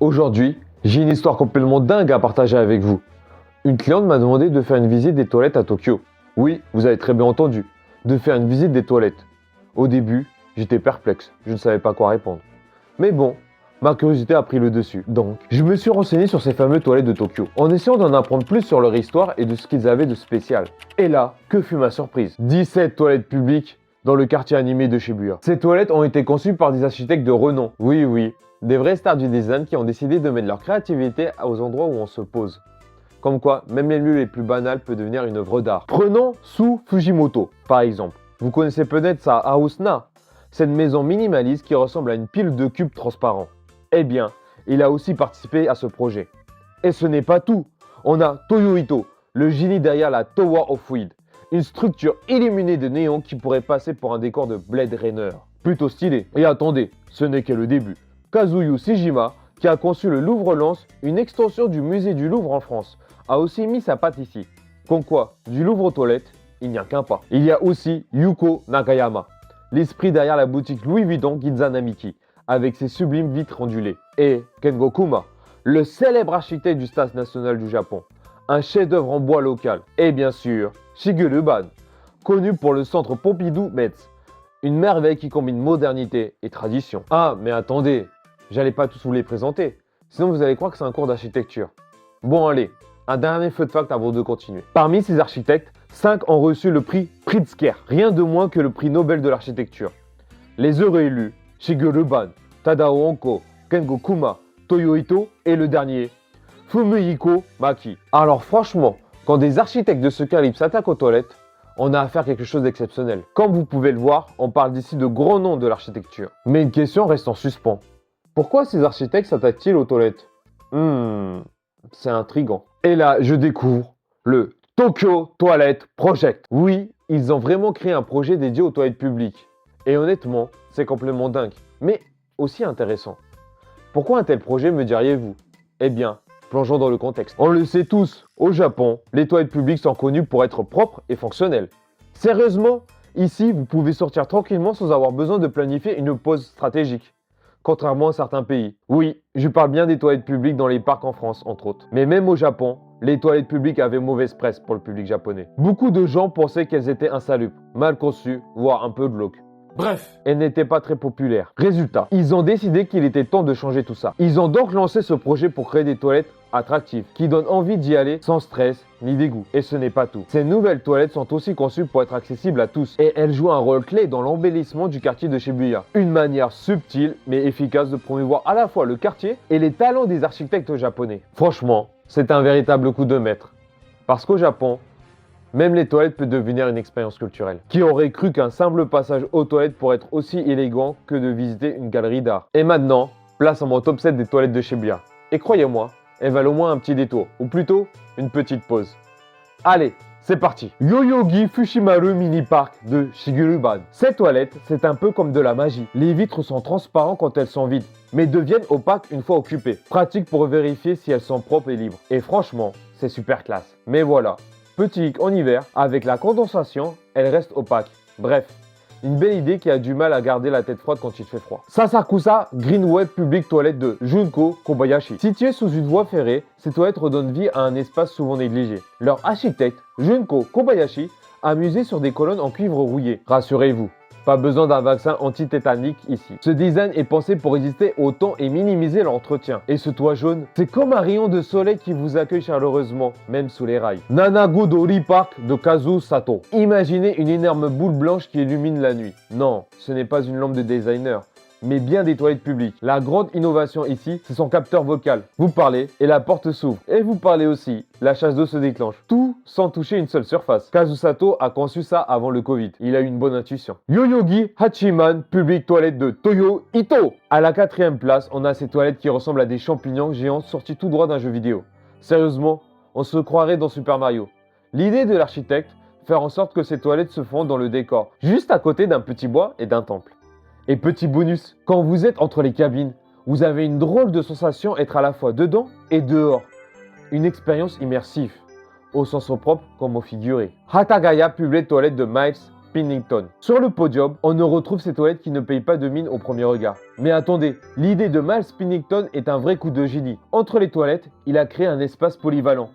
Aujourd'hui, j'ai une histoire complètement dingue à partager avec vous. Une cliente m'a demandé de faire une visite des toilettes à Tokyo. Oui, vous avez très bien entendu, de faire une visite des toilettes. Au début, j'étais perplexe, je ne savais pas quoi répondre. Mais bon, ma curiosité a pris le dessus. Donc, je me suis renseigné sur ces fameuses toilettes de Tokyo, en essayant d'en apprendre plus sur leur histoire et de ce qu'ils avaient de spécial. Et là, que fut ma surprise? 17 toilettes publiques dans le quartier animé de Shibuya. Ces toilettes ont été conçues par des architectes de renom. Oui, des vrais stars du design qui ont décidé de mettre leur créativité aux endroits où on se pose. Comme quoi, même les lieux les plus banals peuvent devenir une œuvre d'art. Prenons Su Fujimoto, par exemple. Vous connaissez peut-être sa Hausna, cette maison minimaliste qui ressemble à une pile de cubes transparents. Eh bien, il a aussi participé à ce projet. Et ce n'est pas tout. On a Toyo Ito, le génie derrière la Tower of Weed, une structure illuminée de néon qui pourrait passer pour un décor de Blade Runner. Plutôt stylé. Et attendez, ce n'est que le début. Kazuyo Shijima, qui a conçu le Louvre-Lens, une extension du musée du Louvre en France, a aussi mis sa patte ici. Comme quoi, du Louvre aux toilettes, il n'y a qu'un pas. Il y a aussi Yuko Nakayama, l'esprit derrière la boutique Louis Vuitton Ginza Namiki, avec ses sublimes vitres ondulées. Et Kengo Kuma, le célèbre architecte du Stade national du Japon, un chef-d'œuvre en bois local. Et bien sûr, Shigeru Ban, connu pour le centre Pompidou Metz, une merveille qui combine modernité et tradition. Ah, mais attendez, j'allais pas tous vous les présenter, sinon vous allez croire que c'est un cours d'architecture. Bon allez, un dernier fun fact avant de continuer. Parmi ces architectes, 5 ont reçu le prix Pritzker, rien de moins que le prix Nobel de l'architecture. Les heureux élus, Shigeru Ban, Tadao Honko, Kengo Kuma, Toyo Ito et le dernier, Fumihiko Maki. Alors franchement, quand des architectes de ce calibre s'attaquent aux toilettes, on a affaire à quelque chose d'exceptionnel. Comme vous pouvez le voir, on parle d'ici de gros noms de l'architecture. Mais une question reste en suspens. Pourquoi ces architectes s'attaquent-ils aux toilettes? C'est intriguant. Et là, je découvre le Tokyo Toilet Project. Oui, ils ont vraiment créé un projet dédié aux toilettes publiques. Et honnêtement, c'est complètement dingue, mais aussi intéressant. Pourquoi un tel projet, me diriez-vous? Eh bien, plongeons dans le contexte. On le sait tous, au Japon, les toilettes publiques sont connues pour être propres et fonctionnelles. Sérieusement, ici, vous pouvez sortir tranquillement sans avoir besoin de planifier une pause stratégique. Contrairement à certains pays. Oui, je parle bien des toilettes publiques dans les parcs en France, entre autres. Mais même au Japon, les toilettes publiques avaient mauvaise presse pour le public japonais. Beaucoup de gens pensaient qu'elles étaient insalubres, mal conçues, voire un peu glauques. Bref, elles n'étaient pas très populaires. Résultat, ils ont décidé qu'il était temps de changer tout ça. Ils ont donc lancé ce projet pour créer des toilettes attractives, qui donnent envie d'y aller sans stress ni dégoût. Et ce n'est pas tout. Ces nouvelles toilettes sont aussi conçues pour être accessibles à tous. Et elles jouent un rôle clé dans l'embellissement du quartier de Shibuya. Une manière subtile mais efficace de promouvoir à la fois le quartier et les talents des architectes japonais. Franchement, c'est un véritable coup de maître. Parce qu'au Japon, même les toilettes peuvent devenir une expérience culturelle. Qui aurait cru qu'un simple passage aux toilettes pourrait être aussi élégant que de visiter une galerie d'art? Et maintenant, place à mon top 7 des toilettes de Shibuya. Et croyez-moi, elles valent au moins un petit détour, ou plutôt une petite pause. Allez, c'est parti. Yoyogi Fushimaru Mini Park de Shigeruban. Ces toilettes, c'est un peu comme de la magie. Les vitres sont transparentes quand elles sont vides, mais deviennent opaques une fois occupées. Pratique pour vérifier si elles sont propres et libres. Et franchement, c'est super classe. Mais voilà. Petit hic en hiver, avec la condensation, elle reste opaque. Bref, une belle idée qui a du mal à garder la tête froide quand il fait froid. Sasakusa Greenway Public Toilet de Junko Kobayashi. Située sous une voie ferrée, ces toilettes redonnent vie à un espace souvent négligé. Leur architecte, Junko Kobayashi, a misé sur des colonnes en cuivre rouillé. Rassurez-vous, pas besoin d'un vaccin anti-tétanique ici. Ce design est pensé pour résister au temps et minimiser l'entretien. Et ce toit jaune, c'est comme un rayon de soleil qui vous accueille chaleureusement, même sous les rails. Nanagodori Park de Kazu Sato. Imaginez une énorme boule blanche qui illumine la nuit. Non, ce n'est pas une lampe de designer, mais bien des toilettes publiques. La grande innovation ici, c'est son capteur vocal. Vous parlez et la porte s'ouvre. Et vous parlez aussi, la chasse d'eau se déclenche. Tout sans toucher une seule surface. Kazusato a conçu ça avant le Covid. Il a eu une bonne intuition. Yoyogi Hachiman Public Toilette de Toyo Ito. À la 4e place, on a ces toilettes qui ressemblent à des champignons géants sortis tout droit d'un jeu vidéo. Sérieusement, on se croirait dans Super Mario. L'idée de l'architecte, faire en sorte que ces toilettes se fondent dans le décor, juste à côté d'un petit bois et d'un temple. Et petit bonus, quand vous êtes entre les cabines, vous avez une drôle de sensation être à la fois dedans et dehors. Une expérience immersive, au sens propre comme au figuré. Hatagaya Public Toilette de Miles Spinnington. Sur le podium, on ne retrouve ces toilettes qui ne payent pas de mine au premier regard. Mais attendez, l'idée de Miles Spinnington est un vrai coup de génie. Entre les toilettes, il a créé un espace polyvalent.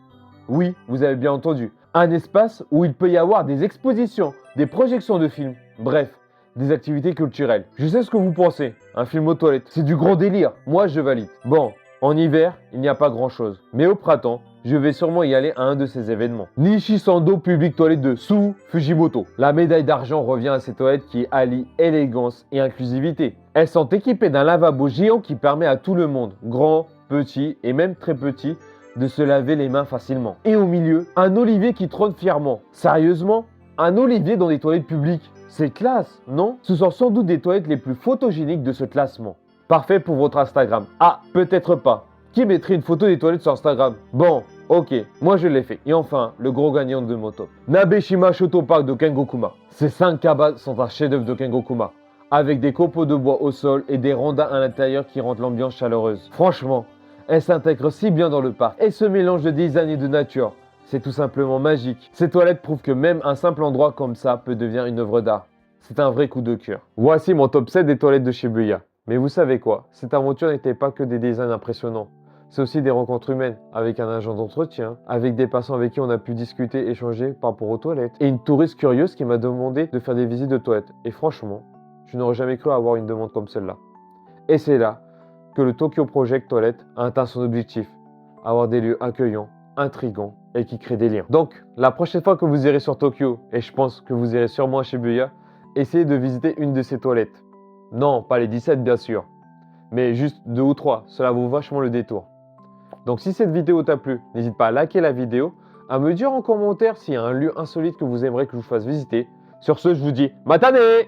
Oui, vous avez bien entendu. Un espace où il peut y avoir des expositions, des projections de films, bref, des activités culturelles. Je sais ce que vous pensez, un film aux toilettes, c'est du grand délire, moi je valide. Bon, en hiver, il n'y a pas grand chose, mais au printemps, je vais sûrement y aller à un de ces événements. Nishisando Public Toilette de Sou Fujimoto. La médaille d'argent revient à ces toilettes qui allient élégance et inclusivité. Elles sont équipées d'un lavabo géant qui permet à tout le monde, grand, petit et même très petit, de se laver les mains facilement. Et au milieu, un olivier qui trône fièrement. Sérieusement, un olivier dans des toilettes publiques, c'est classe, non? Ce sont sans doute des toilettes les plus photogéniques de ce classement. Parfait pour votre Instagram. Ah, peut-être pas. Qui mettrait une photo des toilettes sur Instagram? Bon, ok, moi je l'ai fait. Et enfin, le gros gagnant de mon top. Nabeshima Shoto Park de Kengokuma. Ces 5 cabanes sont un chef-d'œuvre de Kengokuma, avec des copeaux de bois au sol et des rondins à l'intérieur qui rendent l'ambiance chaleureuse. Franchement, elles s'intègrent si bien dans le parc et ce mélange de design et de nature, c'est tout simplement magique. Ces toilettes prouvent que même un simple endroit comme ça peut devenir une œuvre d'art. C'est un vrai coup de cœur. Voici mon top 7 des toilettes de Shibuya. Mais vous savez quoi, cette aventure n'était pas que des designs impressionnants. C'est aussi des rencontres humaines, avec un agent d'entretien, avec des passants avec qui on a pu discuter, échanger par rapport aux toilettes, et une touriste curieuse qui m'a demandé de faire des visites de toilettes. Et franchement, je n'aurais jamais cru avoir une demande comme celle-là. Et c'est là que le Tokyo Project Toilette a atteint son objectif, avoir des lieux accueillants, intrigants et qui créent des liens. Donc, la prochaine fois que vous irez sur Tokyo, et je pense que vous irez sûrement à Shibuya, essayez de visiter une de ces toilettes. Non, pas les 17 bien sûr, mais juste 2 ou 3, cela vaut vachement le détour. Donc si cette vidéo t'a plu, n'hésite pas à liker la vidéo, à me dire en commentaire s'il y a un lieu insolite que vous aimeriez que je vous fasse visiter. Sur ce, je vous dis matane!